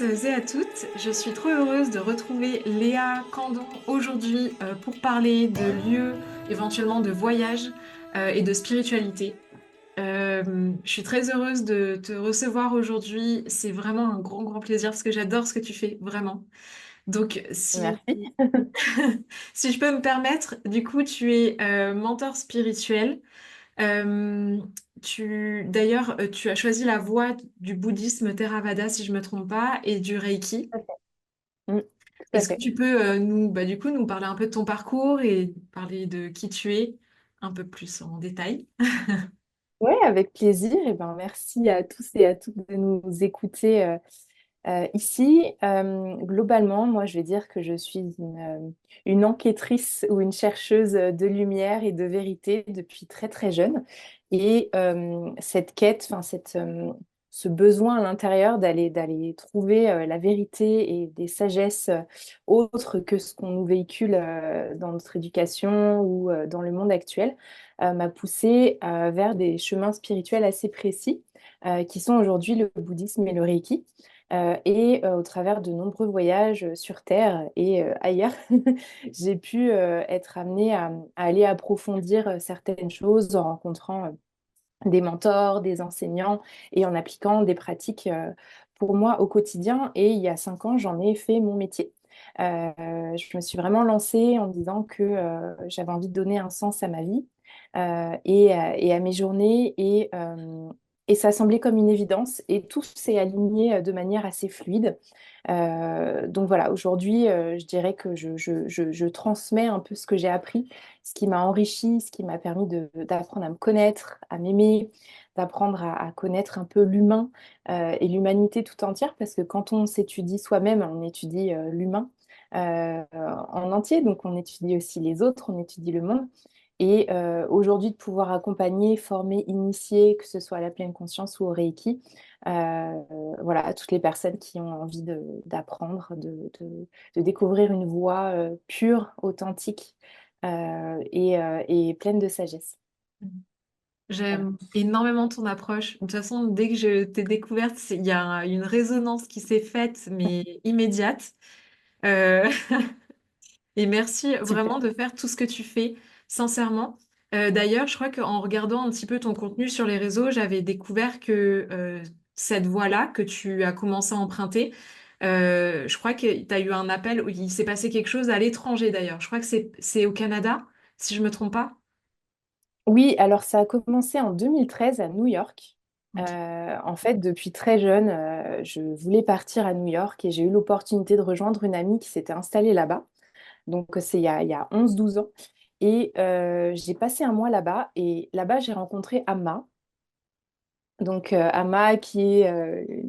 et à toutes, je suis trop heureuse de retrouver Léa Candon aujourd'hui pour parler de lieux, éventuellement de voyages et de spiritualité. Je suis très heureuse de te recevoir aujourd'hui. C'est vraiment un grand, grand plaisir parce que j'adore ce que tu fais, vraiment. Donc, Merci. si je peux me permettre, du coup, tu es mentor spirituel. Euh, D'ailleurs, tu as choisi la voie du bouddhisme Theravada, si je me trompe pas, et du Reiki. Tout à fait. Mm, tout à Est-ce que fait. tu peux du coup, nous parler un peu de ton parcours et parler de qui tu es un peu plus en détail? Oui, avec plaisir. Et ben, merci à tous et à toutes de nous écouter ici. Globalement, moi, je vais dire que je suis une enquêtrice ou une chercheuse de lumière et de vérité depuis très, très jeune. Et cette quête, enfin, ce besoin à l'intérieur d'aller trouver la vérité et des sagesses autres que ce qu'on nous véhicule dans notre éducation ou dans le monde actuel, m'a poussée vers des chemins spirituels assez précis, qui sont aujourd'hui le bouddhisme et le reiki. Au travers de nombreux voyages sur Terre et ailleurs, j'ai pu être amenée à aller approfondir certaines choses en rencontrant des mentors, des enseignants et en appliquant des pratiques pour moi au quotidien. Et il y a 5 ans, j'en ai fait mon métier. Je me suis vraiment lancée en me disant que j'avais envie de donner un sens à ma vie et à mes journées. Et ça semblait comme une évidence. Et tout s'est aligné de manière assez fluide. Donc voilà, aujourd'hui, je dirais que je transmets un peu ce que j'ai appris, ce qui m'a enrichi, ce qui m'a permis d'apprendre à me connaître, à m'aimer, d'apprendre à connaître un peu l'humain et l'humanité tout entière, parce que quand on s'étudie soi-même, on étudie l'humain en entier, donc on étudie aussi les autres, on étudie le monde. Et aujourd'hui, de pouvoir accompagner, former, initier, que ce soit à la pleine conscience ou au Reiki, voilà, à toutes les personnes qui ont envie d'apprendre, de découvrir une voie pure, authentique et pleine de sagesse. Voilà. J'aime énormément ton approche. De toute façon, dès que je t'ai découverte, il y a une résonance qui s'est faite, mais immédiate. Euh, Et merci Super. vraiment de faire tout ce que tu fais, sincèrement. D'ailleurs, je crois qu'en regardant un petit peu ton contenu sur les réseaux, j'avais découvert que cette voie-là que tu as commencé à emprunter, je crois que tu as eu un appel où il s'est passé quelque chose à l'étranger d'ailleurs. Je crois que c'est au Canada, si je me trompe pas. Oui, alors ça a commencé en 2013 à New York. Ok. En fait, depuis très jeune, je voulais partir à New York et j'ai eu l'opportunité de rejoindre une amie qui s'était installée là-bas. Donc, c'est il y a 11-12 ans. Et j'ai passé un mois là-bas. Et là-bas, j'ai rencontré Amma. Donc, Amma, qui est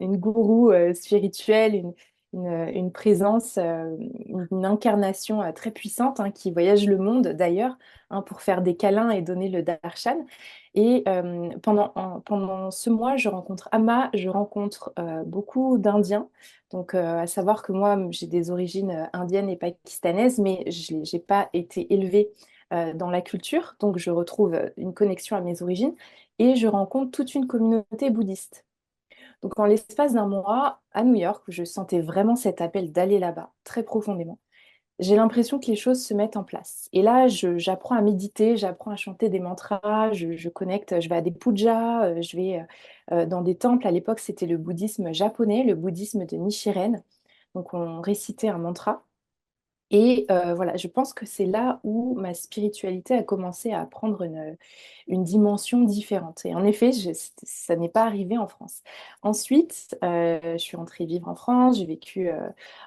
une gourou spirituelle, une présence, une incarnation très puissante hein, qui voyage le monde d'ailleurs hein, pour faire des câlins et donner le darshan. Et pendant ce mois, je rencontre Amma, je rencontre beaucoup d'Indiens. Donc, à savoir que moi, j'ai des origines indiennes et pakistanaises, mais je n'ai pas été élevée dans la culture. Donc, je retrouve une connexion à mes origines et je rencontre toute une communauté bouddhiste. Donc, en l'espace d'un mois, à New York, où je sentais vraiment cet appel d'aller là-bas, très profondément, j'ai l'impression que les choses se mettent en place. Et là, j'apprends à méditer, j'apprends à chanter des mantras, je connecte, je vais à des pujas, je vais dans des temples. À l'époque, c'était le bouddhisme japonais, le bouddhisme de Nichiren. Donc, on récitait un mantra. Et voilà, je pense que c'est là où ma spiritualité a commencé à prendre une dimension différente. Et en effet, ça n'est pas arrivé en France. Ensuite, je suis rentrée vivre en France, j'ai vécu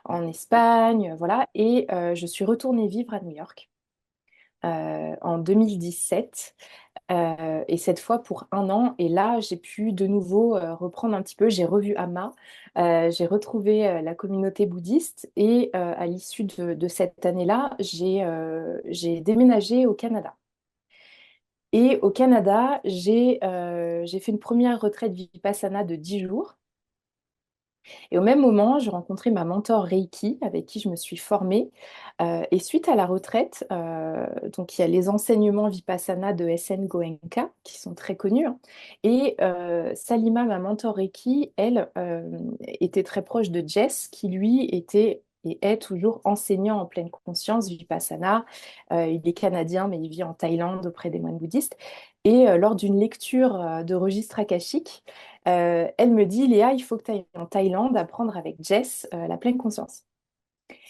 en Espagne, voilà, et je suis retournée vivre à New York en 2017 et cette fois pour un an. Et là, j'ai pu de nouveau reprendre un petit peu. J'ai revu Amma, j'ai retrouvé la communauté bouddhiste et à l'issue de cette année-là, j'ai déménagé au Canada. Et au Canada, j'ai fait une première retraite Vipassana de 10 jours. Et au même moment, je rencontrais ma mentor Reiki, avec qui je me suis formée. Et suite à la retraite, donc il y a les enseignements Vipassana de S.N. Goenka, qui sont très connus, hein. Et Salima, ma mentor Reiki, elle, était très proche de Jess, qui lui était et est toujours enseignant en pleine conscience Vipassana. Il est canadien, mais il vit en Thaïlande auprès des moines bouddhistes. Et lors d'une lecture de registre akashique, elle me dit, Léa, il faut que tu ailles en Thaïlande apprendre avec Jess la pleine conscience.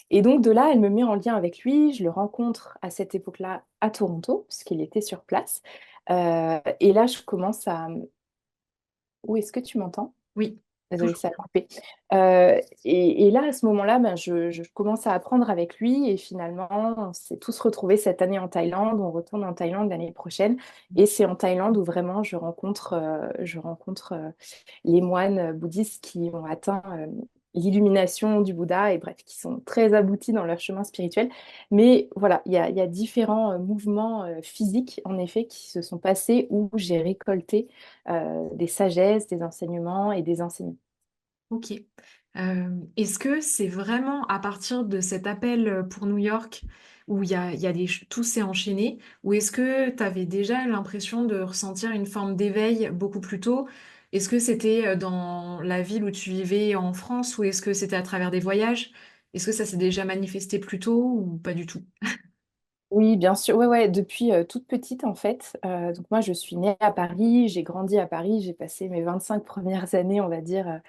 Et donc de là, elle me met en lien avec lui. Je le rencontre à cette époque-là à Toronto, puisqu'il était sur place. Et là, je commence à... Où est-ce que tu m'entends? Oui, Désolée, toujours. ça a coupé. Et là, à ce moment-là, ben, je commence à apprendre avec lui et finalement, on s'est tous retrouvés cette année en Thaïlande. On retourne en Thaïlande l'année prochaine. Et c'est en Thaïlande où vraiment je rencontre les moines bouddhistes qui ont atteint l'illumination du Bouddha et bref, qui sont très aboutis dans leur chemin spirituel. Mais voilà, il y a différents mouvements physiques, en effet, qui se sont passés où j'ai récolté des sagesses, des enseignements et des enseignements. Ok. Est-ce que c'est vraiment à partir de cet appel pour New York où il y a tout s'est enchaîné, ou est-ce que tu avais déjà l'impression de ressentir une forme d'éveil beaucoup plus tôt? Est-ce que c'était dans la ville où tu vivais en France, ou est-ce que c'était à travers des voyages? Est-ce que ça s'est déjà manifesté plus tôt ou pas du tout? Oui, bien sûr. Ouais, ouais, depuis toute petite, en fait. Donc moi, je suis née à Paris, j'ai grandi à Paris, j'ai passé mes 25 premières années, on va dire,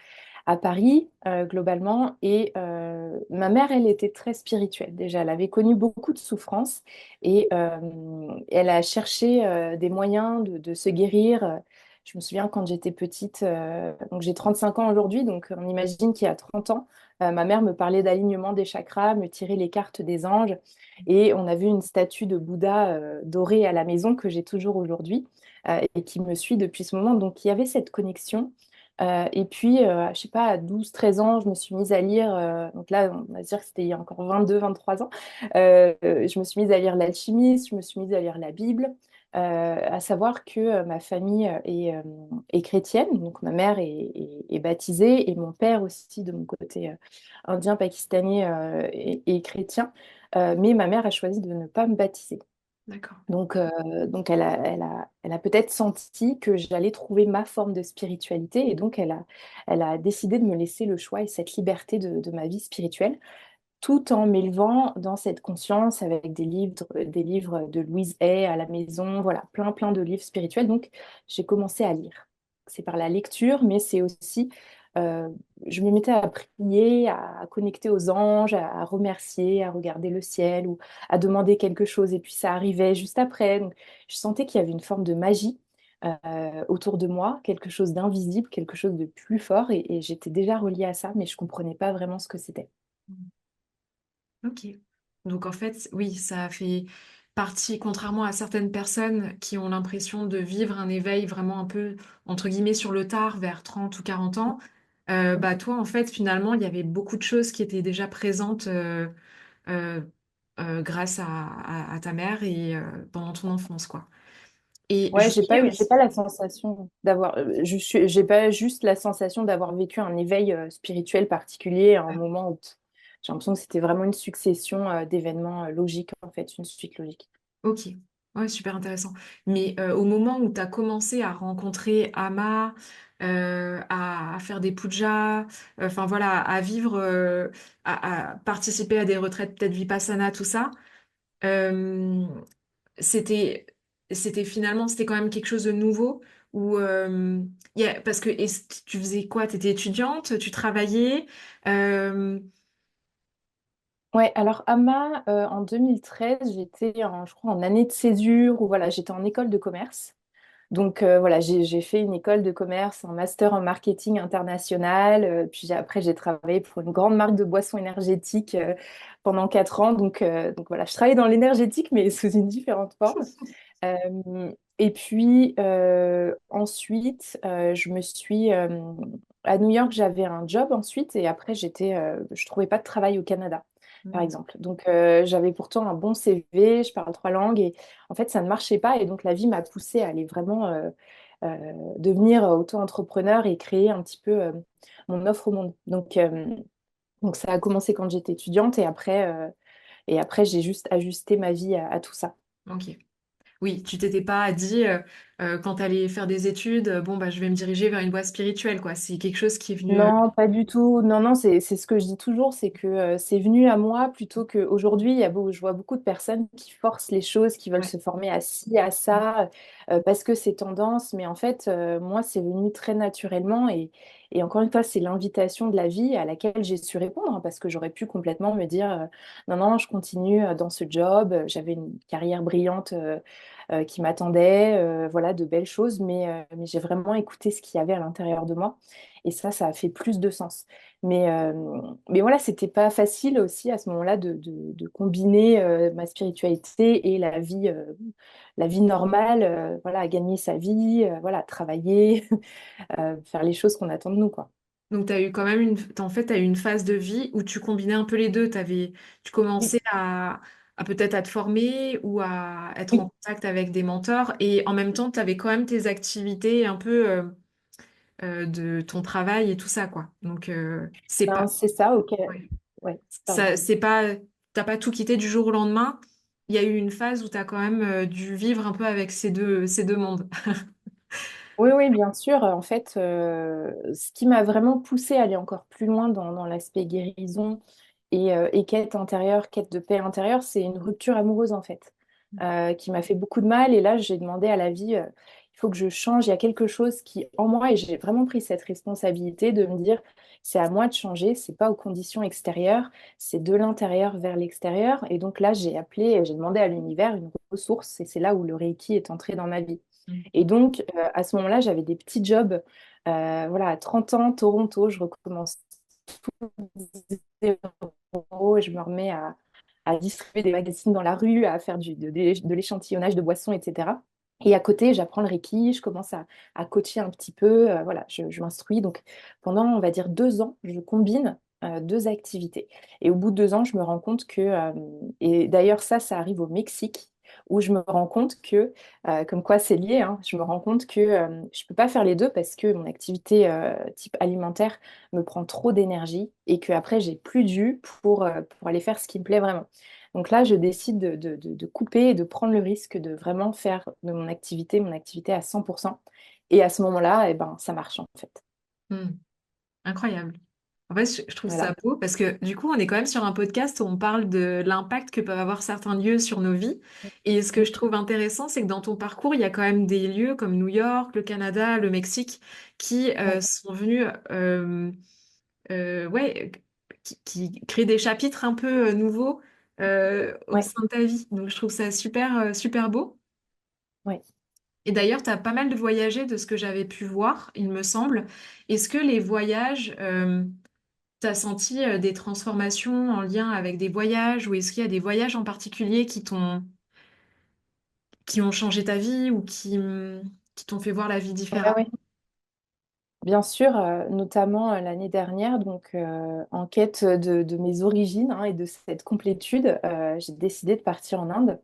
à Paris, globalement. Et ma mère, elle était très spirituelle. Déjà, elle avait connu beaucoup de souffrances et elle a cherché des moyens de se guérir. Je me souviens quand j'étais petite, donc j'ai 35 ans aujourd'hui, donc on imagine qu'il y a 30 ans, ma mère me parlait d'alignement des chakras, me tirait les cartes des anges. Et on a vu une statue de Bouddha dorée à la maison que j'ai toujours aujourd'hui et qui me suit depuis ce moment. Donc il y avait cette connexion. Et puis, je sais pas, à 12 13 ans, je me suis mise à lire, donc là, on va dire que c'était il y a encore 23 ans, je me suis mise à lire l'Alchimiste, je me suis mise à lire la Bible, à savoir que ma famille est chrétienne, donc ma mère est baptisée, et mon père aussi, de mon côté indien, pakistanais, est chrétien. Mais ma mère a choisi de ne pas me baptiser. D'accord. Donc elle a peut-être senti que j'allais trouver ma forme de spiritualité et donc elle a décidé de me laisser le choix et cette liberté de ma vie spirituelle, tout en m'élevant dans cette conscience avec des livres de Louise Hay à la maison, voilà, plein, plein de livres spirituels. Donc, j'ai commencé à lire. C'est par la lecture, mais c'est aussi, euh, je me mettais à prier, à connecter aux anges, à remercier, à regarder le ciel ou à demander quelque chose. Et puis, ça arrivait juste après. Donc, je sentais qu'il y avait une forme de magie autour de moi, quelque chose d'invisible, quelque chose de plus fort. Et j'étais déjà reliée à ça, mais je comprenais pas vraiment ce que c'était. Ok. Donc en fait, oui, ça a fait partie, contrairement à certaines personnes qui ont l'impression de vivre un éveil vraiment un peu, entre guillemets, sur le tard, vers 30 ou 40 ans, bah toi, en fait, finalement, il y avait beaucoup de choses qui étaient déjà présentes euh, grâce à ta mère et pendant ton enfance, quoi. Et Ouais, je voulais j'ai aussi... pas la sensation d'avoir, j'ai pas juste la sensation d'avoir vécu un éveil spirituel particulier à un moment où j'ai l'impression que c'était vraiment une succession d'événements logiques, en fait, une suite logique. Ok, ouais, super intéressant. Mais au moment où tu as commencé à rencontrer Ama, à faire des pujas, enfin voilà, à vivre, à participer à des retraites, peut-être Vipassana, tout ça, euh, c'était, c'était finalement, c'était quand même quelque chose de nouveau. Ou parce que tu faisais quoi? Tu étais étudiante, tu travaillais, euh, Ouais, alors Ama, en 2013, j'étais je crois, en année de césure, ou voilà, j'étais en école de commerce. Donc voilà, j'ai fait une école de commerce, un master en marketing international. Puis après, j'ai travaillé pour une grande marque de boissons énergétiques pendant 4 ans. Donc voilà, je travaillais dans l'énergétique, mais sous une différente forme. Et puis ensuite, à New York, j'avais un job ensuite, et après, je trouvais pas de travail au Canada, par hmm, exemple. Donc j'avais pourtant un bon CV, je parle 3 langues, et en fait, ça ne marchait pas. Et donc la vie m'a poussée à aller vraiment devenir auto-entrepreneur et créer un petit peu mon offre au monde. Donc ça a commencé quand j'étais étudiante et après j'ai juste ajusté ma vie à tout ça. Ok. Oui, tu t'étais pas dit quand tu allais faire des études, bon bah je vais me diriger vers une voie spirituelle, quoi. C'est quelque chose qui est venu. Non, pas du tout. Non, non, c'est ce que je dis toujours, c'est que c'est venu à moi plutôt qu'aujourd'hui, je vois beaucoup de personnes qui forcent les choses, qui veulent Ouais. se former à ci, à ça, parce que c'est tendance. Mais en fait, moi, c'est venu très naturellement. Et encore une fois, c'est l'invitation de la vie à laquelle j'ai su répondre, hein, parce que j'aurais pu complètement me dire, non, non, je continue dans ce job. J'avais une carrière brillante qui m'attendait, voilà, de belles choses, mais j'ai vraiment écouté ce qu'il y avait à l'intérieur de moi. Et ça a fait plus de sens. Mais voilà, c'était pas facile aussi à ce moment-là de combiner ma spiritualité et la vie normale, voilà, gagner sa vie, voilà, travailler, faire les choses qu'on attend de nous, quoi. Donc tu as eu quand même en fait, tu as eu une phase de vie où tu combinais un peu les deux. Tu Oui, commençais à peut-être à te former ou à être en oui. contact avec des mentors et en même temps, tu avais quand même tes activités un peu de ton travail et tout ça, quoi. Donc c'est Ben, pas. c'est ça, ok. Ouais. Ouais, pardon. Ça, c'est pas, t'as pas tout quitté du jour au lendemain. Il y a eu une phase où tu as quand même dû vivre un peu avec ces deux mondes. Oui, oui, bien sûr. En fait, ce qui m'a vraiment poussée à aller encore plus loin dans l'aspect guérison et quête intérieure, quête de paix intérieure, c'est une rupture amoureuse, en fait, qui m'a fait beaucoup de mal. Et là, j'ai demandé à la vie, il faut que je change. Il y a quelque chose qui, en moi, et j'ai vraiment pris cette responsabilité de me dire, c'est à moi de changer, c'est pas aux conditions extérieures, c'est de l'intérieur vers l'extérieur. Et donc là, j'ai demandé à l'univers une ressource, et c'est là où le Reiki est entré dans ma vie. Mm. Et donc, à ce moment-là, j'avais des petits jobs. Voilà, à 30 ans, Toronto, je recommence tout zéro et je me remets à distribuer des magazines dans la rue, à faire de l'échantillonnage de boissons, etc. Et à côté, j'apprends le Reiki, je commence à coacher un petit peu. Voilà, je m'instruis. Donc, pendant, on va dire, 2 ans, je combine deux activités. Et au bout de 2 ans, je me rends compte et d'ailleurs, ça arrive au Mexique, où je me rends compte comme quoi c'est lié, hein, je me rends compte que je ne peux pas faire les deux parce que mon activité type alimentaire me prend trop d'énergie et que après j'ai plus de jus pour aller faire ce qui me plaît vraiment. Donc là, je décide de couper et de prendre le risque de vraiment faire de mon activité à 100%. Et à ce moment-là, eh ben, ça marche en fait. Mm. Incroyable. En fait, je trouve Voilà. ça beau parce que du coup, on est quand même sur un podcast où on parle de l'impact que peuvent avoir certains lieux sur nos vies. Et ce que je trouve intéressant, c'est que dans ton parcours, il y a quand même des lieux comme New York, le Canada, le Mexique, qui Ouais, sont venus, ouais, qui créent des chapitres un peu nouveaux au ouais, sein de ta vie. Donc, je trouve ça super, super beau. ouais. Et d'ailleurs, tu as pas mal de voyagé de ce que j'avais pu voir, il me semble. Est-ce que les voyages, tu as senti des transformations en lien avec des voyages ou est-ce qu'il y a des voyages en particulier qui ont changé ta vie ou qui t'ont fait voir la vie Ouais, différemment? ouais. Bien sûr, notamment l'année dernière, donc en quête de mes origines, hein, et de cette complétude, j'ai décidé de partir en Inde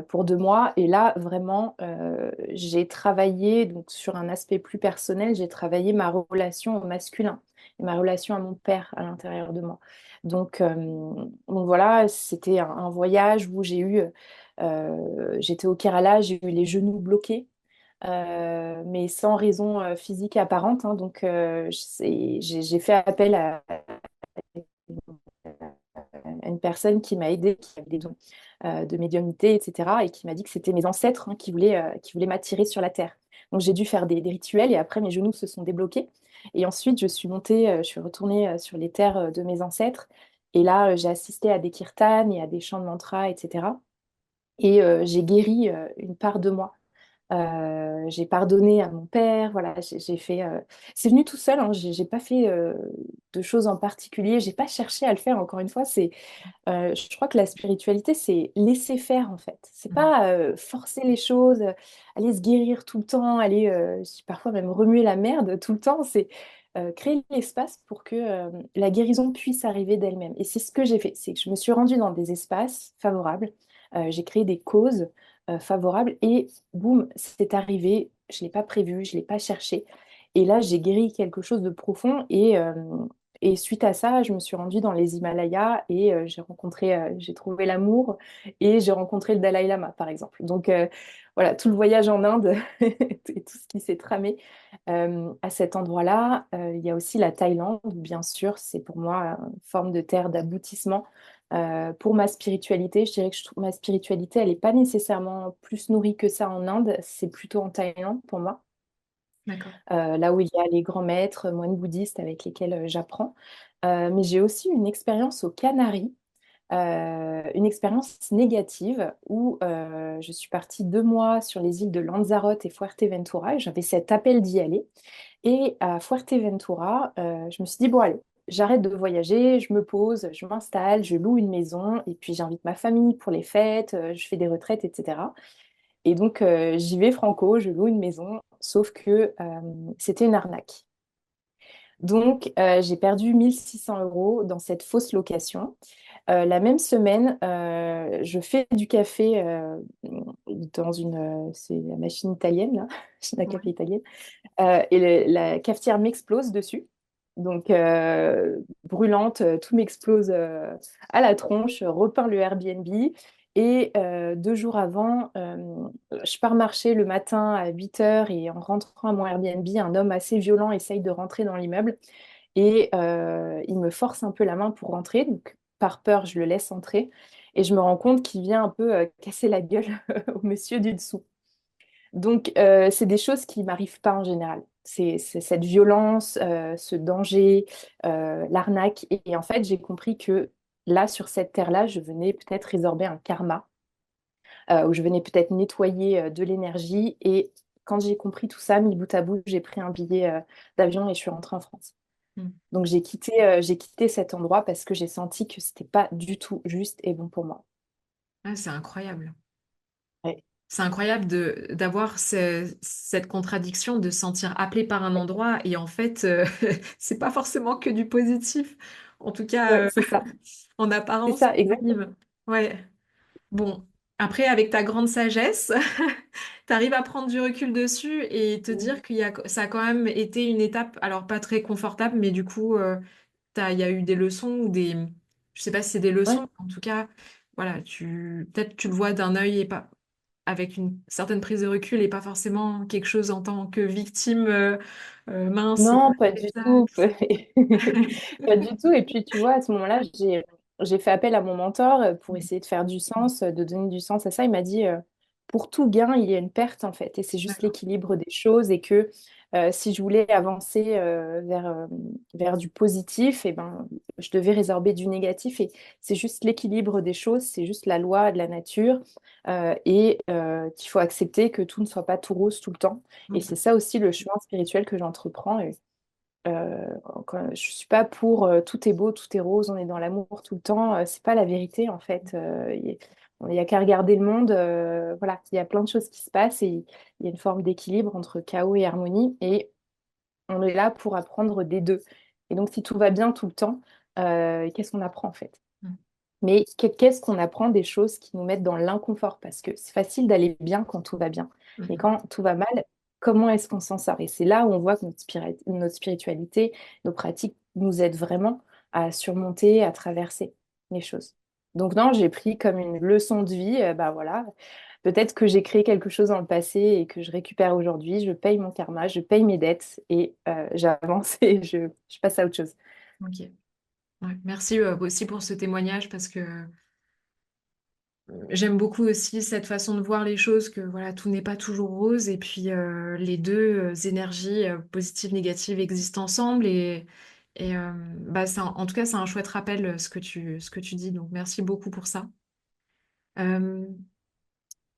pour 2 mois. Et là, vraiment, j'ai travaillé donc, sur un aspect plus personnel, j'ai travaillé ma relation au masculin et ma relation à mon père à l'intérieur de moi. Donc voilà, c'était un voyage où j'étais au Kerala, j'ai eu les genoux bloqués. Mais sans raison physique apparente, hein. Donc, j'ai fait appel à une personne qui m'a aidée, qui avait des dons de médiumnité, etc., et qui m'a dit que c'était mes ancêtres, hein, qui voulaient m'attirer sur la terre. Donc, j'ai dû faire des rituels et après, mes genoux se sont débloqués. Et ensuite, je suis montée, je suis retournée sur les terres de mes ancêtres. Et là, j'ai assisté à des kirtans et à des chants de mantras, etc. Et j'ai guéri une part de moi. J'ai pardonné à mon père, voilà, j'ai fait. C'est venu tout seul, hein, j'ai pas fait de choses en particulier, j'ai pas cherché à le faire. Encore une fois, je crois que la spiritualité, c'est laisser faire en fait. C'est Mm. pas forcer les choses, aller se guérir tout le temps, aller parfois même remuer la merde tout le temps. C'est créer l'espace pour que la guérison puisse arriver d'elle-même. Et c'est ce que j'ai fait, c'est que je me suis rendue dans des espaces favorables, j'ai créé des causes favorables et boum, c'est arrivé. je l'ai pas prévu, je l'ai pas cherché. Et là, j'ai guéri quelque chose de profond et suite à ça, je me suis rendue dans les Himalayas et j'ai trouvé l'amour et j'ai rencontré le Dalai Lama, par exemple. Donc voilà, tout le voyage en Inde et tout ce qui s'est tramé à cet endroit-là. Il y a aussi la Thaïlande, bien sûr, c'est pour moi une forme de terre d'aboutissement. Pour ma spiritualité, je dirais que je trouve ma spiritualité, elle n'est pas nécessairement plus nourrie que ça en Inde, c'est plutôt en Thaïlande pour moi, D'accord. là où il y a les grands maîtres, moines bouddhistes avec lesquels j'apprends. Mais j'ai aussi une expérience aux Canaries, une expérience négative où je suis partie 2 mois sur les îles de Lanzarote et Fuerteventura et j'avais cet appel d'y aller. Et à Fuerteventura, je me suis dit, bon, allez, j'arrête de voyager, je me pose, je m'installe, je loue une maison, et puis j'invite ma famille pour les fêtes, je fais des retraites, etc. Et donc, j'y vais franco, je loue une maison, sauf que c'était une arnaque. Donc, j'ai perdu 1 600 € dans cette fausse location. La même semaine, je fais du café dans c'est la machine italienne, là, la Ouais. café italienne. Et la cafetière m'explose dessus. Donc, brûlante, tout m'explose à la tronche, je repeins le Airbnb. Et 2 jours avant, je pars marcher le matin à 8 heures et en rentrant à mon Airbnb, un homme assez violent essaye de rentrer dans l'immeuble et il me force un peu la main pour rentrer. Donc, par peur, je le laisse entrer et je me rends compte qu'il vient un peu casser la gueule au monsieur du dessous. Donc, c'est des choses qui m'arrivent pas en général. C'est cette violence, ce danger, l'arnaque. Et en fait, j'ai compris que là, sur cette terre-là, je venais peut-être résorber un karma, où je venais peut-être nettoyer de l'énergie. Et quand j'ai compris tout ça, mis bout à bout, j'ai pris un billet d'avion et je suis rentrée en France. Mm. Donc, j'ai quitté cet endroit parce que j'ai senti que c'était pas du tout juste et bon pour moi. Ah, c'est incroyable. Ouais. C'est incroyable d'avoir cette contradiction, de se sentir appelé par un endroit et en fait, c'est pas forcément que du positif. En tout cas, Ouais, c'est ça. en C'est apparence, ça, exactement. visible. Ouais. Bon, après, avec ta grande sagesse, tu arrives à prendre du recul dessus et te dire ça a quand même été une étape, alors pas très confortable, mais du coup, il y a eu des leçons ou des, je sais pas si c'est des Ouais. leçons, en tout cas, voilà, peut-être tu le vois d'un œil et pas avec une certaine prise de recul et pas forcément quelque chose en tant que victime, mince, c'est pas Non, pas fait du ça, tout. tout ça. Pas du tout. Et puis, tu vois, à ce moment-là, j'ai fait appel à mon mentor pour Mm. essayer de faire du sens, de donner du sens à ça. Il m'a dit, pour tout gain, il y a une perte, en fait. Et c'est juste D'accord. l'équilibre des choses. Et que si je voulais avancer vers du positif, eh ben, je devais résorber du négatif. Et c'est juste l'équilibre des choses. C'est juste la loi de la nature. Et qu'il faut accepter que tout ne soit pas tout rose tout le temps. Et Mm. c'est ça aussi le chemin spirituel que j'entreprends. Euh, je suis pas pour tout est beau, tout est rose, on est dans l'amour tout le temps. C'est pas la vérité en fait. Il y a qu'à regarder le monde. Voilà, il y a plein de choses qui se passent et il y a une forme d'équilibre entre chaos et harmonie. Et on est là pour apprendre des deux. Et donc, si tout va bien tout le temps, qu'est-ce qu'on apprend en fait? Mm. Mais qu'est-ce qu'on apprend des choses qui nous mettent dans l'inconfort? Parce que c'est facile d'aller bien quand tout va bien. Mais Mm. quand tout va mal, comment est-ce qu'on s'en sort? Et c'est là où on voit que notre spiritualité, nos pratiques nous aident vraiment à surmonter, à traverser les choses. Donc non, j'ai pris comme une leçon de vie, bah voilà, peut-être que j'ai créé quelque chose dans le passé et que je récupère aujourd'hui, je paye mon karma, je paye mes dettes et j'avance et je passe à autre chose. Ok. Ouais. Merci aussi pour ce témoignage parce que j'aime beaucoup aussi cette façon de voir les choses, que voilà, tout n'est pas toujours rose et puis les deux énergies positives, négatives existent ensemble et bah, en tout cas, c'est un chouette rappel ce que tu dis, donc merci beaucoup pour ça. Euh,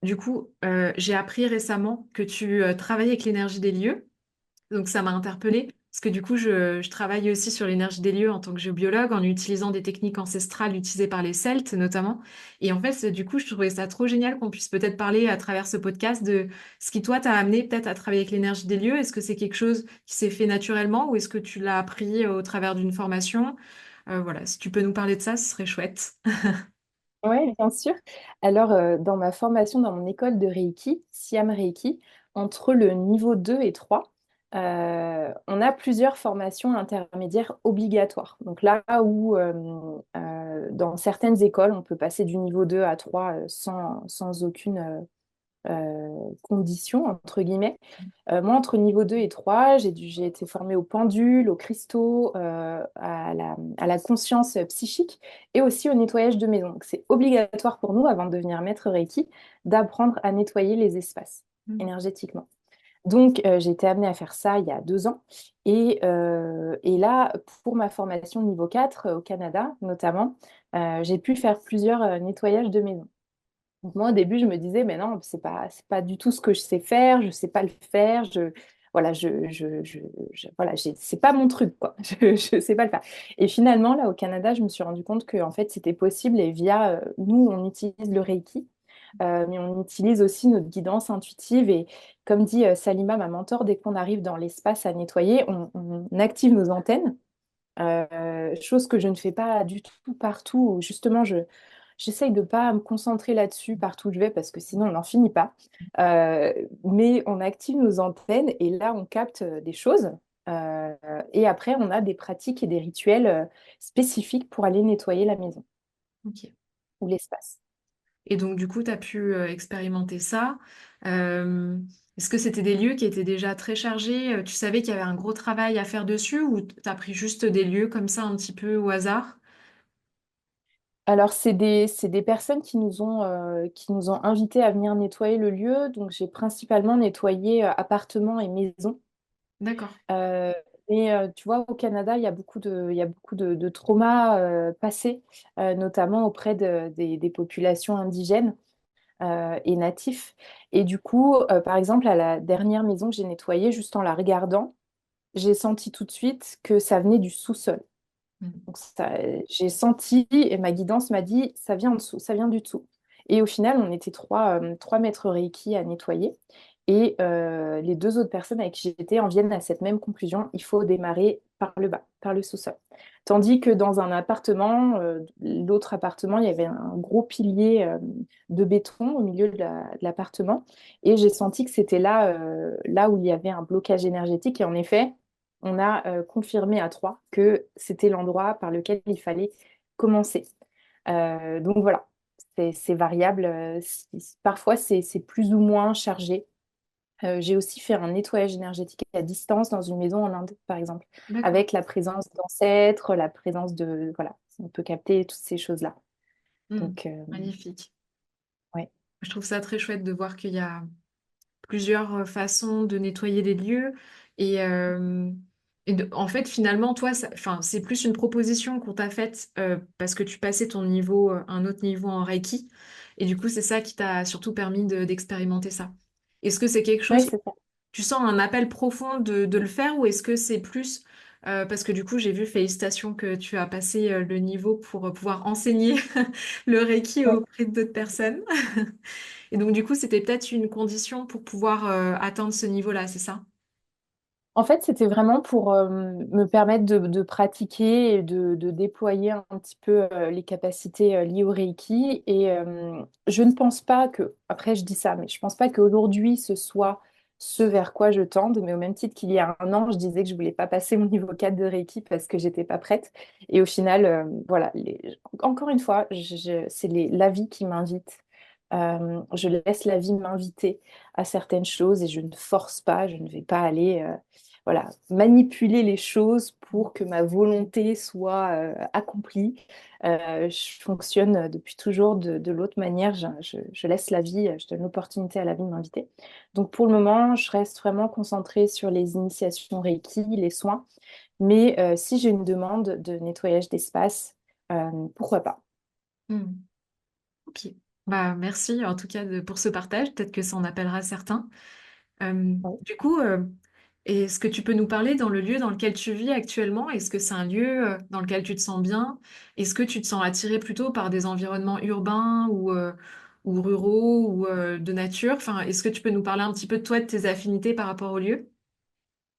du coup, j'ai appris récemment que tu travailles avec l'énergie des lieux. Donc ça m'a interpellée, parce que du coup, je travaille aussi sur l'énergie des lieux en tant que géobiologue, en utilisant des techniques ancestrales utilisées par les Celtes notamment. Et en fait, du coup, je trouvais ça trop génial qu'on puisse peut-être parler à travers ce podcast de ce qui, toi, t'a amené peut-être à travailler avec l'énergie des lieux. Est-ce que c'est quelque chose qui s'est fait naturellement ou est-ce que tu l'as appris au travers d'une formation? Voilà, si tu peux nous parler de ça, ce serait chouette. Oui, bien sûr. Alors, dans ma formation, dans mon école de Reiki, Siam Reiki, entre le niveau 2 et 3, on a plusieurs formations intermédiaires obligatoires. Donc là où dans certaines écoles, on peut passer du niveau 2 à 3 sans aucune condition, entre guillemets. Moi, entre niveau 2 et 3, j'ai été formée au pendule, aux cristaux, à la conscience psychique et aussi au nettoyage de maison. Donc, c'est obligatoire pour nous, avant de devenir maître Reiki, d'apprendre à nettoyer les espaces Mm. énergétiquement. Donc, j'ai été amenée à faire ça il y a 2 ans. Et là, pour ma formation niveau 4 au Canada, notamment, j'ai pu faire plusieurs nettoyages de maison. Donc moi, au début, je me disais, mais non, c'est pas du tout ce que je sais faire, je sais pas le faire, voilà, voilà, c'est pas mon truc, quoi. Je sais pas le faire. Et finalement, là, au Canada, je me suis rendu compte que, en fait, c'était possible et via, nous, on utilise le Reiki, mais on utilise aussi notre guidance intuitive et, comme dit Salima, ma mentor, dès qu'on arrive dans l'espace à nettoyer, on active nos antennes, chose que je ne fais pas du tout partout, où justement, j'essaye de ne pas me concentrer là-dessus partout où je vais parce que sinon on n'en finit pas. Euh, mais on active nos antennes et là on capte des choses. Euh, et après on a des pratiques et des rituels spécifiques pour aller nettoyer la maison Ok. ou l'espace. Et donc, du coup, tu as pu expérimenter ça. Euh, Est-ce que c'était des lieux qui étaient déjà très chargés? Tu savais qu'il y avait un gros travail à faire dessus ou tu as pris juste des lieux comme ça un petit peu au hasard? Alors, c'est des personnes qui nous ont invités à venir nettoyer le lieu. Donc, j'ai principalement nettoyé appartements et maisons. D'accord. Euh, Tu vois, au Canada, il y a beaucoup de traumas passés, notamment auprès des populations indigènes et natifs. Et du coup, par exemple, à la dernière maison que j'ai nettoyée, juste en la regardant, j'ai senti tout de suite que ça venait du sous-sol. Mm. Donc j'ai senti et ma guidance m'a dit, ça vient en dessous, ça vient du dessous. Et au final, on était trois maîtres Reiki à nettoyer. Et les 2 autres personnes avec qui j'étais en viennent à cette même conclusion, il faut démarrer par le bas, par le sous-sol. Tandis que dans un appartement, l'autre appartement, il y avait un gros pilier de béton au milieu de de l'appartement. Et j'ai senti que c'était là où il y avait un blocage énergétique. Et en effet, on a confirmé à 3 que c'était l'endroit par lequel il fallait commencer. Donc voilà, c'est variable. Parfois, c'est plus ou moins chargé. J'ai aussi fait un nettoyage énergétique à distance dans une maison en Inde, par exemple, D'accord. avec la présence d'ancêtres, la présence de... Voilà, on peut capter toutes ces choses-là. Mm. Donc, Magnifique. ouais. Je trouve ça très chouette de voir qu'il y a plusieurs façons de nettoyer les lieux. Et, en fait, finalement, toi, enfin, c'est plus une proposition qu'on t'a faite parce que tu passais ton niveau, un autre niveau en Reiki. Et du coup, c'est ça qui t'a surtout permis d'expérimenter ça. Est-ce que c'est quelque Ouais, chose, c'est ça. tu sens un appel profond de le faire ou est-ce que c'est plus... parce que du coup, j'ai vu, félicitations, que tu as passé le niveau pour pouvoir enseigner le Reiki Ouais. auprès d'autres personnes. Et donc, du coup, c'était peut-être une condition pour pouvoir atteindre ce niveau-là, c'est ça? En fait, c'était vraiment pour me permettre de pratiquer et de déployer un petit peu les capacités liées au Reiki. Et je ne pense pas que, après je dis ça, mais je pense pas qu'aujourd'hui ce soit ce vers quoi je tende. Mais au même titre qu'il y a 1 an, je disais que je voulais pas passer mon niveau 4 de Reiki parce que j'étais pas prête. Et au final, voilà, encore une fois, c'est la vie qui m'invite. Je laisse la vie m'inviter à certaines choses et je ne force pas, je ne vais pas aller voilà, manipuler les choses pour que ma volonté soit accomplie. Je fonctionne depuis toujours de l'autre manière. Je laisse la vie, je donne l'opportunité à la vie de m'inviter. Donc pour le moment, je reste vraiment concentrée sur les initiations Reiki, les soins. Mais si j'ai une demande de nettoyage d'espace, pourquoi pas? Hmm. Ok. Bah, merci en tout cas pour ce partage. Peut-être que ça en appellera certains. Oui. Du coup, est-ce que tu peux nous parler dans le lieu dans lequel tu vis actuellement? Est-ce que c'est un lieu dans lequel tu te sens bien? Est-ce que tu te sens attiré plutôt par des environnements urbains ou ruraux ou de nature? Enfin, est-ce que tu peux nous parler un petit peu de toi, de tes affinités par rapport au lieu?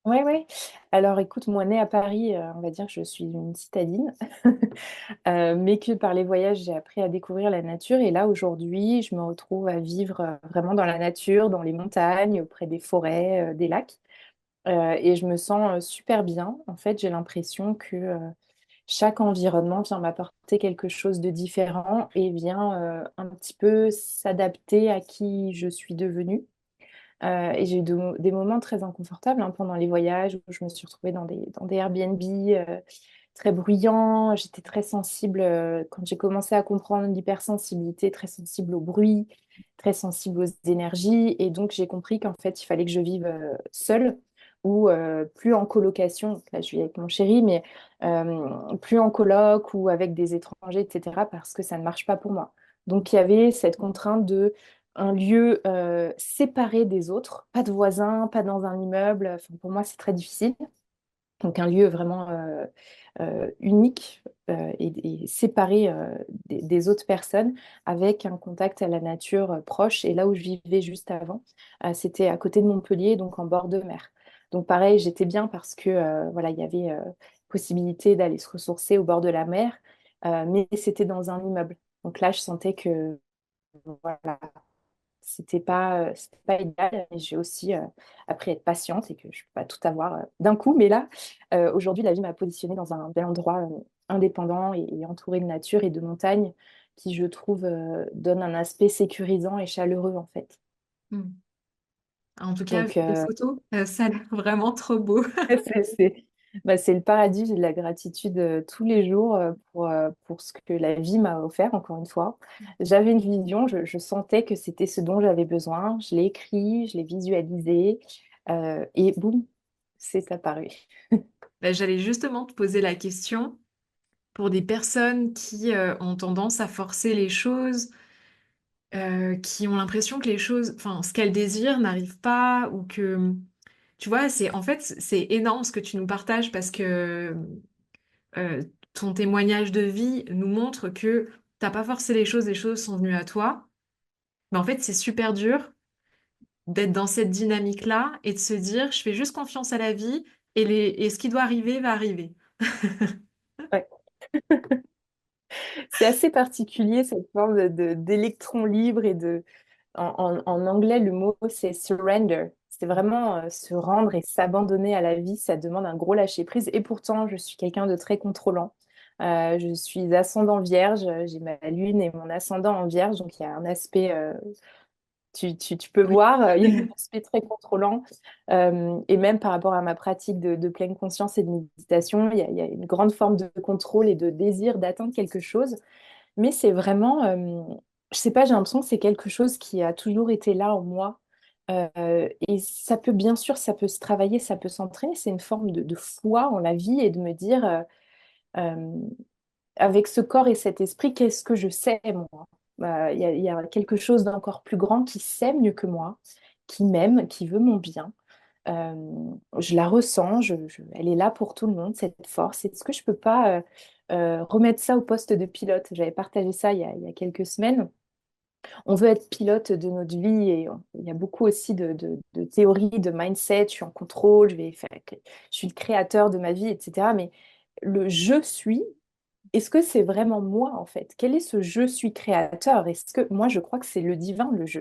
Ouais, ouais. Alors écoute, moi, née à Paris, on va dire que je suis une citadine. Mais que par les voyages, j'ai appris à découvrir la nature. Et là, aujourd'hui, je me retrouve à vivre vraiment dans la nature, dans les montagnes, auprès des forêts, des lacs. Et je me sens super bien. En fait, j'ai l'impression que chaque environnement vient m'apporter quelque chose de différent et vient un petit peu s'adapter à qui je suis devenue. Et j'ai eu des moments très inconfortables hein, pendant les voyages où je me suis retrouvée dans des Airbnb très bruyants. J'étais très sensible quand j'ai commencé à comprendre l'hypersensibilité, très sensible au bruit, très sensible aux énergies. Et donc, j'ai compris qu'en fait, il fallait que je vive seule ou plus en colocation. Là, je vis avec mon chéri, mais plus en coloc ou avec des étrangers, etc., parce que ça ne marche pas pour moi. Donc, il y avait cette contrainte de un lieu séparé des autres, pas de voisins, pas dans un immeuble. Enfin, pour moi, c'est très difficile. Donc un lieu vraiment unique et séparé des autres personnes avec un contact à la nature proche. Et là où je vivais juste avant, c'était à côté de Montpellier, donc en bord de mer. Donc pareil, j'étais bien parce que voilà, il y avait possibilité d'aller se ressourcer au bord de la mer, mais c'était dans un immeuble. Donc là, je sentais que voilà, c'était pas idéal. Et j'ai aussi appris à être patiente et que je ne peux pas tout avoir d'un coup. Mais là, aujourd'hui, la vie m'a positionnée dans un bel endroit indépendant et entouré de nature et de montagnes qui, je trouve, donne un aspect sécurisant et chaleureux, en fait. Mm. En tout cas, vu Donc, des photos, ça a l'air vraiment trop beau. c'est c'est le paradis. J'ai de la gratitude tous les jours pour ce que la vie m'a offert, encore une fois. J'avais une vision, je sentais que c'était ce dont j'avais besoin. Je l'ai écrit, je l'ai visualisé et boum, c'est apparu. Bah, j'allais justement te poser la question pour des personnes qui ont tendance à forcer les choses, qui ont l'impression que les choses, enfin, ce qu'elles désirent n'arrive pas ou que, tu vois, en fait, c'est énorme ce que tu nous partages parce que euh, ton témoignage de vie nous montre que t'as pas forcé les choses sont venues à toi. Mais en fait, c'est super dur d'être dans cette dynamique-là et de se dire, je fais juste confiance à la vie et ce qui doit arriver va arriver. Ouais. C'est assez particulier cette forme d'électron libre et en anglais, le mot c'est surrender. C'est vraiment se rendre et s'abandonner à la vie. Ça demande un gros lâcher-prise. Et pourtant, je suis quelqu'un de très contrôlant. Je suis ascendant vierge. J'ai ma lune et mon ascendant en vierge. Donc, il y a un aspect, tu peux Oui. voir, il y a un aspect très contrôlant. Et même par rapport à ma pratique de pleine conscience et de méditation, il y a une grande forme de contrôle et de désir d'atteindre quelque chose. Mais c'est vraiment, je sais pas, j'ai l'impression que c'est quelque chose qui a toujours été là en moi. Et ça peut, bien sûr, ça peut se travailler, ça peut s'entraîner. C'est une forme de foi en la vie et de me dire, euh, avec ce corps et cet esprit, qu'est-ce que je sais, moi? Il y a quelque chose d'encore plus grand qui sait mieux que moi, qui m'aime, qui veut mon bien. Euh, je la ressens, elle est là pour tout le monde, cette force. Est-ce que je peux pas remettre ça au poste de pilote? J'avais partagé ça il y a quelques semaines. On veut être pilote de notre vie et il y a beaucoup aussi de théories, de mindset. Je suis en contrôle, je suis le créateur de ma vie, etc. Mais le je suis, est-ce que c'est vraiment moi en fait? Quel est ce je suis créateur? Est-ce que moi je crois que c'est le divin, le je?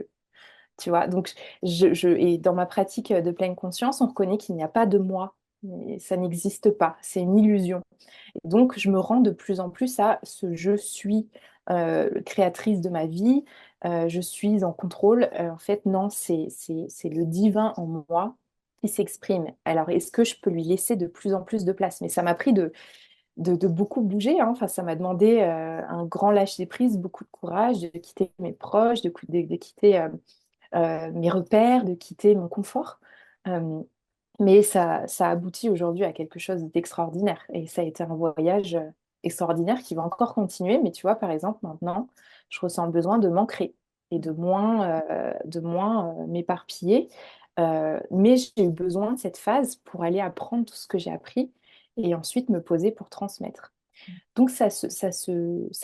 Tu vois, donc et dans ma pratique de pleine conscience, on reconnaît qu'il n'y a pas de moi. Mais ça n'existe pas, c'est une illusion. Et donc, je me rends de plus en plus à ce je suis créatrice de ma vie, je suis en contrôle. En fait, non, c'est le divin en moi qui s'exprime. Alors, est-ce que je peux lui laisser de plus en plus de place? Mais ça m'a pris de beaucoup bouger, hein. Enfin, ça m'a demandé un grand lâcher-prise, beaucoup de courage, de quitter mes proches, de quitter mes repères, de quitter mon confort. Euh, mais ça aboutit aujourd'hui à quelque chose d'extraordinaire. Et ça a été un voyage extraordinaire qui va encore continuer. Mais tu vois, par exemple, maintenant, je ressens le besoin de m'ancrer et de moins m'éparpiller. Mais j'ai eu besoin de cette phase pour aller apprendre tout ce que j'ai appris et ensuite me poser pour transmettre. Donc ça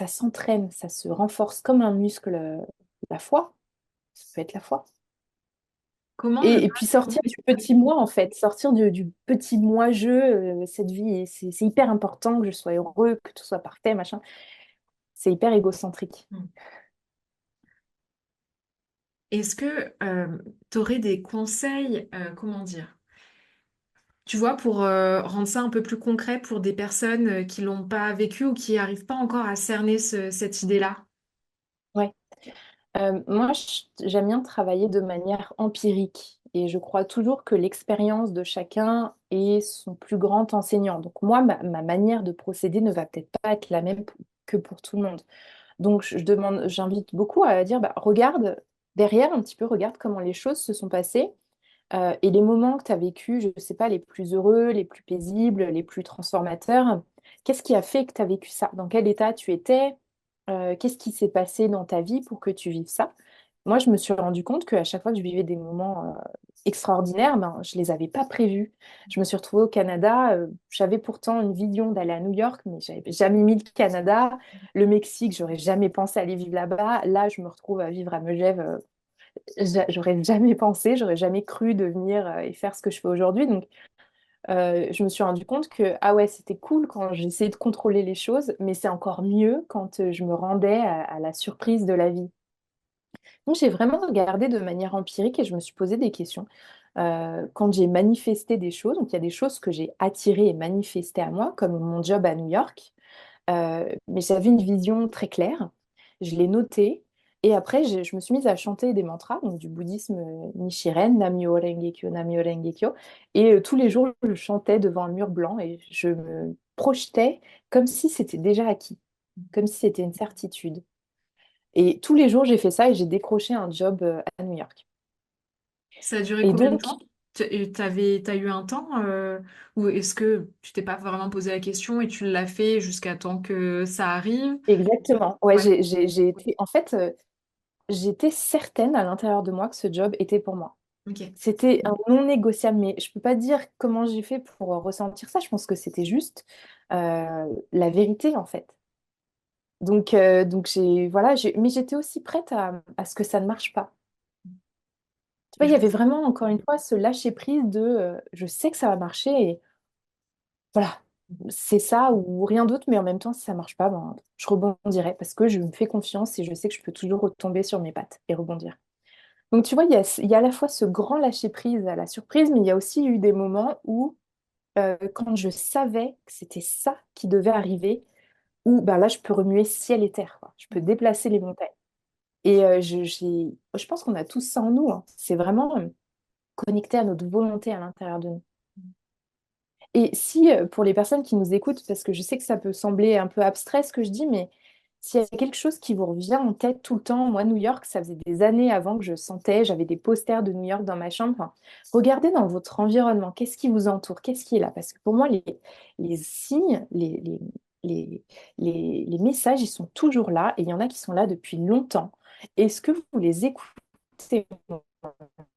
s'entraîne, ça se renforce comme un muscle, la foi. Ça peut être la foi. Comment ne Et pas puis sortir tomber du petit moi, en fait, sortir du petit moi-jeu, cette vie, c'est hyper important que je sois heureux, que tout soit parfait, machin. C'est hyper égocentrique. sur- Est-ce que tu aurais des conseils, comment dire, tu vois, pour rendre ça un peu plus concret pour des personnes qui l'ont pas vécu ou qui n'arrivent pas encore à cerner cette idée-là? Ouais. Moi, j'aime bien travailler de manière empirique et je crois toujours que l'expérience de chacun est son plus grand enseignant. Donc moi, ma manière de procéder ne va peut-être pas être la même que pour tout le monde. Donc j'invite beaucoup à dire, bah, regarde derrière un petit peu, regarde comment les choses se sont passées et les moments que tu as vécus, je ne sais pas, les plus heureux, les plus paisibles, les plus transformateurs. Qu'est-ce qui a fait que tu as vécu ça? Dans quel état tu étais? Qu'est-ce qui s'est passé dans ta vie pour que tu vives ça? Moi, je me suis rendu compte qu'à chaque fois que je vivais des moments extraordinaires, ben, je ne les avais pas prévus. Je me suis retrouvée au Canada. J'avais pourtant une vision d'aller à New York, mais je n'avais jamais mis le Canada. Le Mexique, j'aurais jamais pensé aller vivre là-bas. Là, je me retrouve à vivre à Megève. J'aurais jamais pensé, j'aurais jamais cru devenir et faire ce que je fais aujourd'hui. Donc, je me suis rendu compte que, ah ouais, c'était cool quand j'essayais de contrôler les choses, mais c'est encore mieux quand je me rendais à la surprise de la vie. Donc, j'ai vraiment regardé de manière empirique et je me suis posé des questions. Quand j'ai manifesté des choses, donc il y a des choses que j'ai attirées et manifestées à moi, comme mon job à New York. Mais j'avais une vision très claire. Je l'ai notée. Et après, je me suis mise à chanter des mantras, donc du bouddhisme Nichiren, Nam-myoho Renge Kyo, Nam-myoho Renge Kyo. Et tous les jours, je chantais devant un mur blanc et je me projetais comme si c'était déjà acquis, comme si c'était une certitude. Et tous les jours, j'ai fait ça et j'ai décroché un job à New York. Ça a duré Et combien de donc, temps? T'as eu un temps ou est-ce que tu t'es pas vraiment posé la question et tu l'as fait jusqu'à temps que ça arrive? exactement. Ouais, Ouais, j'ai été, en fait, j'étais certaine à l'intérieur de moi que ce job était pour moi. ok. C'était un non négociable, mais je peux pas dire comment j'ai fait pour ressentir ça. Je pense que c'était juste la vérité, en fait. Donc voilà, mais j'étais aussi prête à ce que ça ne marche pas. Tu vois, il y avait vraiment, encore une fois, ce lâcher-prise de je sais que ça va marcher et voilà, c'est ça ou rien d'autre, mais en même temps, si ça marche pas, ben, je rebondirai parce que je me fais confiance et je sais que je peux toujours retomber sur mes pattes et rebondir. Donc, tu vois, il y a à la fois ce grand lâcher-prise à la surprise, mais il y a aussi eu des moments où quand je savais que c'était ça qui devait arriver, où ben là, je peux remuer ciel et terre, quoi. Je peux déplacer les montagnes. Et je pense qu'on a tous ça en nous, hein. C'est vraiment connecté à notre volonté à l'intérieur de nous. Et si, pour les personnes qui nous écoutent, parce que je sais que ça peut sembler un peu abstrait ce que je dis, mais s'il y a quelque chose qui vous revient en tête tout le temps, moi, New York, ça faisait des années avant que je sentais, j'avais des posters de New York dans ma chambre. Enfin, regardez dans votre environnement, qu'est-ce qui vous entoure, qu'est-ce qui est là? Parce que pour moi, les signes, les messages, ils sont toujours là, et il y en a qui sont là depuis longtemps. Est-ce que vous les écoutez?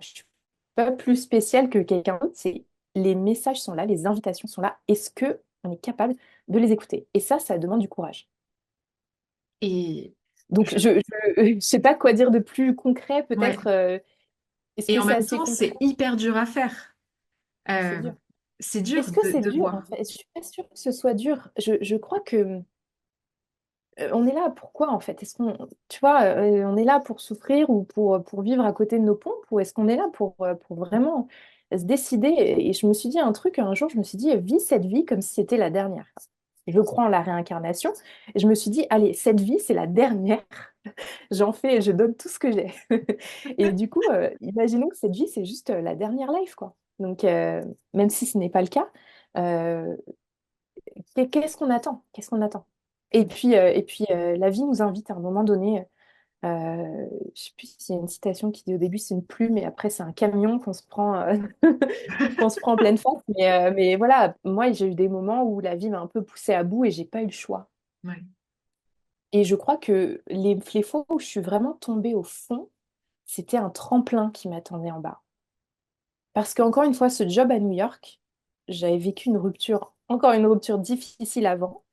Je suis pas plus spéciale que quelqu'un d'autre, c'est les messages sont là, les invitations sont là. Est-ce que on est capable de les écouter? Et ça demande du courage. Et Donc, je, je sais pas quoi dire de plus concret, ouais. peut-être. Est-ce Et que en c'est même assez temps, concret? c'est hyper dur à faire. C'est Euh, dur. c'est dur Est-ce que c'est de dur, en voir. fait? Je suis pas sûre que ce soit dur. Je crois que on est là pourquoi, en fait? Est-ce qu'on, tu vois, on est là pour souffrir ou pour vivre à côté de nos pompes, ou est-ce qu'on est là pour vraiment se décider? Et je me suis dit un truc, un jour, je me suis dit, vis cette vie comme si c'était la dernière. Je crois en la réincarnation. Et je me suis dit, allez, cette vie, c'est la dernière. J'en fais, je donne tout ce que j'ai. Et du coup, imaginons que cette vie, c'est juste la dernière life, quoi. Donc, même si ce n'est pas le cas, euh, qu'est-ce qu'on attend? Qu'est-ce qu'on attend? Et puis, la vie nous invite à un moment donné. Je sais plus s'il y a une citation qui dit au début c'est une plume et après c'est un camion qu'on se prend, qu'on se prend en pleine face. Mais voilà, moi j'ai eu des moments où la vie m'a un peu poussée à bout et j'ai pas eu le choix. Ouais. Et je crois que les fois où je suis vraiment tombée au fond, c'était un tremplin qui m'attendait en bas. Parce qu'encore une fois, ce job à New York, j'avais vécu une rupture, encore une rupture difficile avant.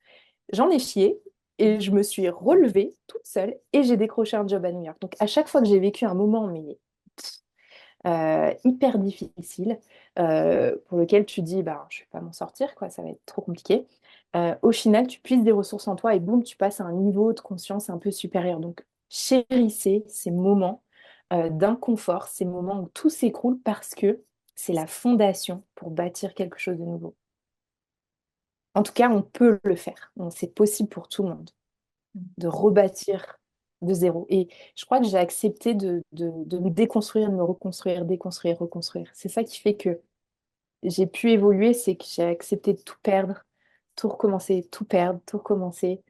J'en ai chié et je me suis relevée toute seule et j'ai décroché un job à New York. Donc à chaque fois que j'ai vécu un moment mais hyper difficile, pour lequel tu dis, bah, je ne vais pas m'en sortir, quoi, ça va être trop compliqué. Au final, tu puises des ressources en toi et boum, tu passes à un niveau de conscience un peu supérieur. Donc, chérissez ces moments d'inconfort, ces moments où tout s'écroule parce que c'est la fondation pour bâtir quelque chose de nouveau. En tout cas, on peut le faire. C'est possible pour tout le monde de rebâtir de zéro. Et je crois que j'ai accepté de me déconstruire, de me reconstruire, déconstruire, reconstruire. C'est ça qui fait que j'ai pu évoluer, c'est que j'ai accepté de tout perdre, tout recommencer, tout perdre, tout recommencer.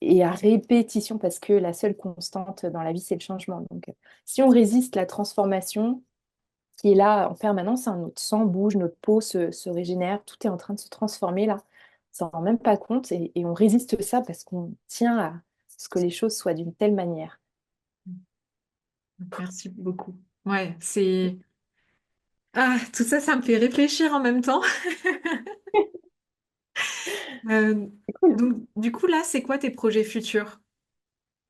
Et à répétition, parce que la seule constante dans la vie, c'est le changement. Donc, si on résiste la transformation qui est là en permanence, hein, notre sang bouge, notre peau se régénère, tout est en train de se transformer là. On s'en rend même pas compte et on résiste ça parce qu'on tient à ce que les choses soient d'une telle manière. Merci beaucoup. Ouais, c'est... Ah, tout ça, ça me fait réfléchir en même temps. Euh, C'est cool. donc, du coup, là, c'est quoi tes projets futurs?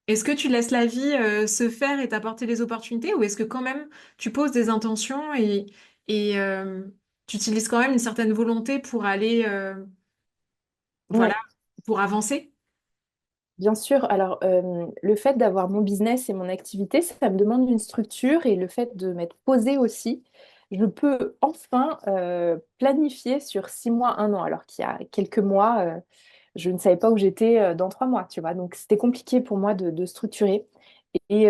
Est-ce que tu laisses la vie se faire et t'apporter des opportunités ou est-ce que quand même tu poses des intentions et tu utilises quand même une certaine volonté pour aller, voilà, Ouais. pour avancer? Bien sûr, alors le fait d'avoir mon business et mon activité, ça me demande une structure et le fait de m'être posée aussi, je peux enfin planifier sur 6 mois, un an, alors qu'il y a quelques mois, je ne savais pas où j'étais dans 3 mois, tu vois. Donc c'était compliqué pour moi de structurer. Et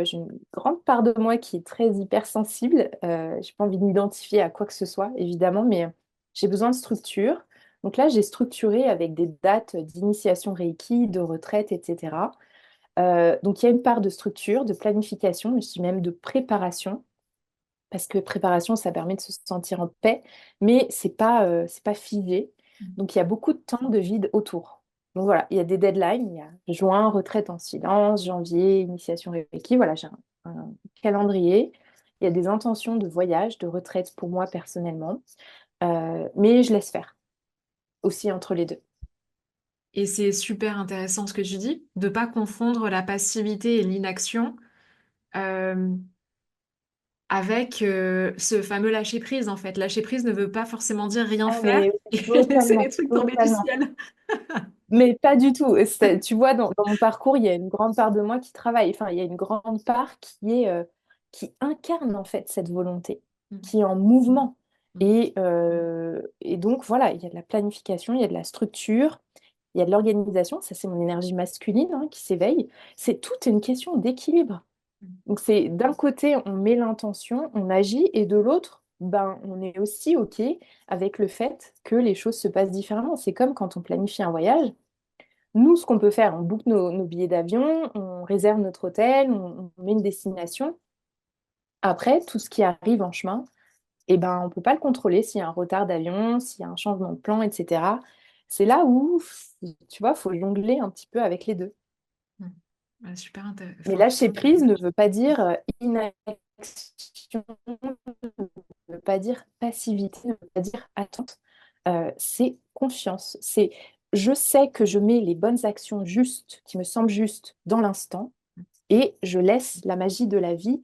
j'ai une grande part de moi qui est très hypersensible. Je n'ai pas envie de m'identifier à quoi que ce soit, évidemment, mais j'ai besoin de structure. Donc là, j'ai structuré avec des dates d'initiation Reiki, de retraite, etc. Donc il y a une part de structure, de planification, mais je dis même de préparation, parce que préparation, ça permet de se sentir en paix, mais c'est pas figé. Donc il y a beaucoup de temps de vide autour. Donc voilà, il y a des deadlines, il y a juin, retraite en silence, janvier, initiation Reiki, voilà, j'ai un calendrier. Il y a des intentions de voyage, de retraite pour moi personnellement, mais je laisse faire aussi entre les deux. Et c'est super intéressant ce que tu dis, de pas confondre la passivité et l'inaction euh, avec ce fameux lâcher prise en fait. Lâcher prise ne veut pas forcément dire rien Ah, faire mais et laisser les totalement, trucs tomber du totalement. ciel. Mais pas du tout. Tu vois, dans mon parcours, il y a une grande part de moi qui travaille. Enfin, il y a une grande part qui incarne en fait cette volonté, Mm, qui est en mouvement. mm, Et donc, voilà, il y a de la planification, il y a de la structure, il y a de l'organisation. Ça, c'est mon énergie masculine hein, qui s'éveille. C'est toute une question d'équilibre. mm, Donc c'est d'un côté, on met l'intention, on agit, et de l'autre, ben, on est aussi OK avec le fait que les choses se passent différemment. C'est comme quand on planifie un voyage. Nous, ce qu'on peut faire, on book nos billets d'avion, on réserve notre hôtel, on met une destination. Après, tout ce qui arrive en chemin, eh ben, on ne peut pas le contrôler s'il y a un retard d'avion, s'il y a un changement de plan, etc. C'est là où, tu vois, il faut jongler un petit peu avec les deux. mm. Ouais, super Mais intéressant. lâcher prise ne veut pas dire inaction, ne veut pas dire passivité, ne veut pas dire attente. C'est confiance. C'est je sais que je mets les bonnes actions justes, qui me semblent justes dans l'instant, et je laisse la magie de la vie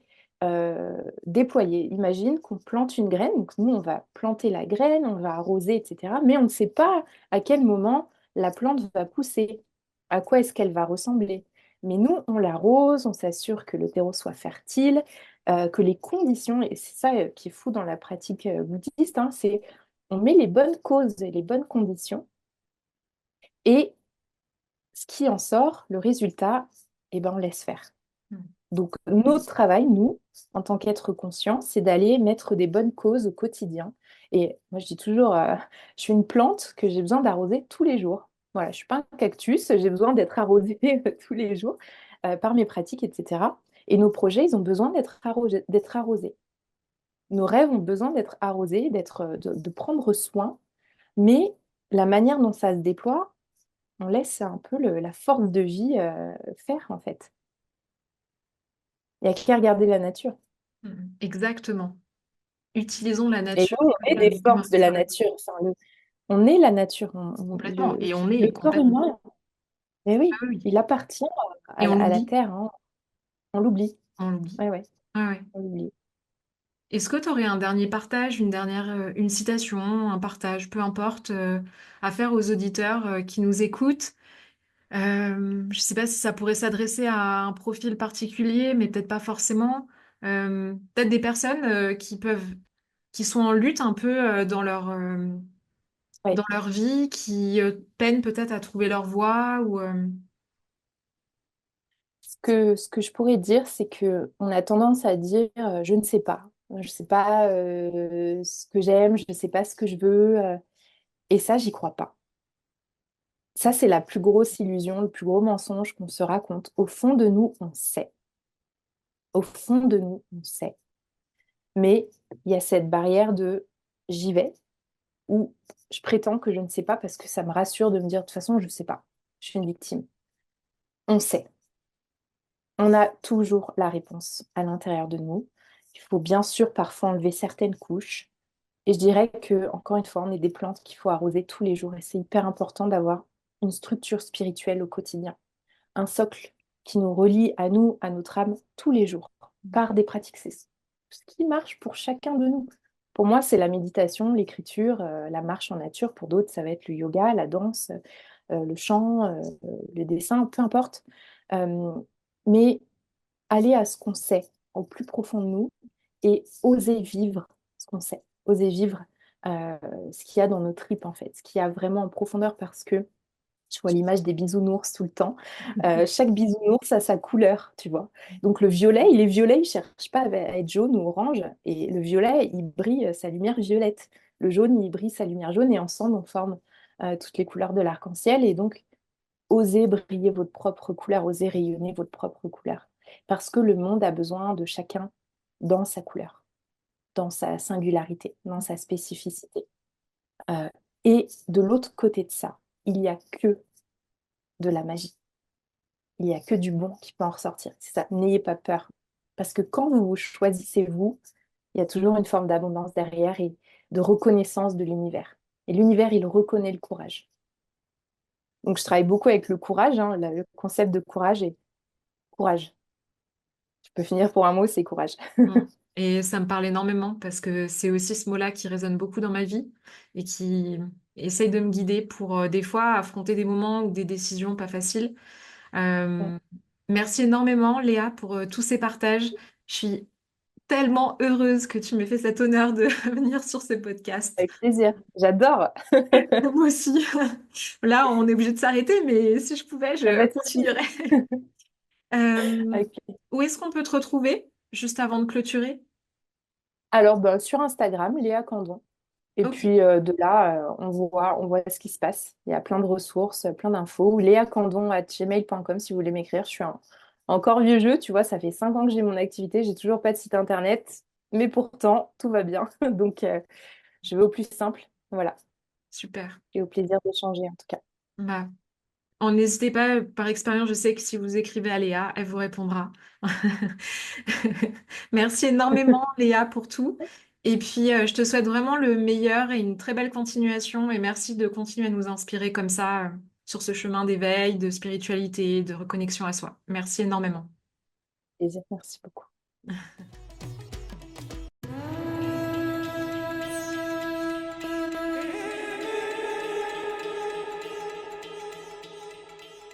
déployer. Imagine qu'on plante une graine, donc nous on va planter la graine, on va arroser, etc. Mais on ne sait pas à quel moment la plante va pousser, à quoi est-ce qu'elle va ressembler. Mais nous, on l'arrose, on s'assure que le terreau soit fertile, que les conditions, et c'est ça qui est fou dans la pratique bouddhiste, hein, c'est on met les bonnes causes et les bonnes conditions, et ce qui en sort, le résultat, eh ben, on laisse faire. Mm, Donc, notre travail, nous, en tant qu'être conscient, c'est d'aller mettre des bonnes causes au quotidien. Et moi, je dis toujours, je suis une plante que j'ai besoin d'arroser tous les jours. Voilà, je ne suis pas un cactus, j'ai besoin d'être arrosée tous les jours par mes pratiques, etc. Et nos projets, ils ont besoin d'être arrosés. Nos rêves ont besoin d'être arrosés, de prendre soin. Mais la manière dont ça se déploie, on laisse un peu la force de vie faire, en fait. Il n'y a qu'à regarder la nature. mm. Exactement. Utilisons la Et nature nous, on est des comme un forces de la réservoir. nature. Enfin, on est la nature. Complètement. Et on Le est corps complètement. humain, mais Ah oui, oui. il appartient Et on à la l'oublie. terre. Hein. On l'oublie. On l'oublie. Ouais, ouais, Ah ouais. on l'oublie. Est-ce que tu aurais un dernier partage, une citation, un partage, peu importe, à faire aux auditeurs qui nous écoutent? Je ne sais pas si ça pourrait s'adresser à un profil particulier, mais peut-être pas forcément. Peut-être des personnes qui sont en lutte un peu Ouais. dans leur vie, qui peinent peut-être à trouver leur voie ou. Ce que je pourrais dire, c'est que on a tendance à dire je ne sais pas. Je ne sais pas ce que j'aime, je ne sais pas ce que je veux. Et ça, j'y crois pas. Ça, c'est la plus grosse illusion, le plus gros mensonge qu'on se raconte. Au fond de nous, on sait. Au fond de nous, on sait. Mais il y a cette barrière de j'y vais ou je prétends que je ne sais pas parce que ça me rassure de me dire de toute façon, je ne sais pas. Je suis une victime. On sait. On a toujours la réponse à l'intérieur de nous. Il faut bien sûr parfois enlever certaines couches. Et je dirais que, encore une fois, on est des plantes qu'il faut arroser tous les jours. Et c'est hyper important d'avoir une structure spirituelle au quotidien. Un socle qui nous relie à nous, à notre âme, tous les jours, par des pratiques. C'est ce qui marche pour chacun de nous. Pour moi, c'est la méditation, l'écriture, la marche en nature. Pour d'autres, ça va être le yoga, la danse, le chant, le dessin, peu importe. Euh, mais aller à ce qu'on sait au plus profond de nous et oser vivre ce qu'on sait, oser vivre euh, ce qu'il y a dans nos tripes en fait, ce qu'il y a vraiment en profondeur parce que je vois l'image des bisounours tout le temps. Chaque bisounours a sa couleur, tu vois. Donc le violet, il est violet, il cherche pas à être jaune ou orange. Et le violet, il brille sa lumière violette. Le jaune, il brille sa lumière jaune. Et ensemble, on forme toutes les couleurs de l'arc-en-ciel. Et donc, osez briller votre propre couleur, osez rayonner votre propre couleur. Parce que le monde a besoin de chacun dans sa couleur, dans sa singularité, dans sa spécificité. Euh, et de l'autre côté de ça, il n'y a que de la magie. Il n'y a que du bon qui peut en ressortir. C'est ça, n'ayez pas peur. Parce que quand vous choisissez vous, il y a toujours une forme d'abondance derrière et de reconnaissance de l'univers. Et l'univers, il reconnaît le courage. Donc je travaille beaucoup avec le courage, hein, le concept de courage et courage. Je peux finir pour un mot, c'est courage. Mm. Et ça me parle énormément parce que c'est aussi ce mot-là qui résonne beaucoup dans ma vie et qui essaye de me guider pour des fois affronter des moments ou des décisions pas faciles. Ouais, Euh, Merci énormément, Léa, pour tous ces partages. Je suis tellement heureuse que tu m'aies fait cet honneur de venir sur ce podcast. avec plaisir. J'adore. Moi aussi. Là, on est obligé de s'arrêter, mais si je pouvais, Ah je bah, si, si. continuerais. Euh, Avec Où est-ce qu'on peut te retrouver juste avant de clôturer? Alors, bah, sur Instagram, Léa Candon. Et Ok. puis de là, on voit ce qui se passe. Il y a plein de ressources, plein d'infos. Léacandon@gmail.com si vous voulez m'écrire. Je suis encore vieux jeu, tu vois, ça fait 5 ans que j'ai mon activité, j'ai toujours pas de site internet, mais pourtant, tout va bien. Donc, je vais au plus simple. Voilà. Super. Et au plaisir d'échanger en tout cas. Bah, n'hésitez pas, par expérience, je sais que si vous écrivez à Léa, elle vous répondra. Merci énormément, Léa, pour tout. Et puis, je te souhaite vraiment le meilleur et une très belle continuation. Et merci de continuer à nous inspirer comme ça, sur ce chemin d'éveil, de spiritualité, de reconnexion à soi. Merci énormément. Plaisir, merci beaucoup.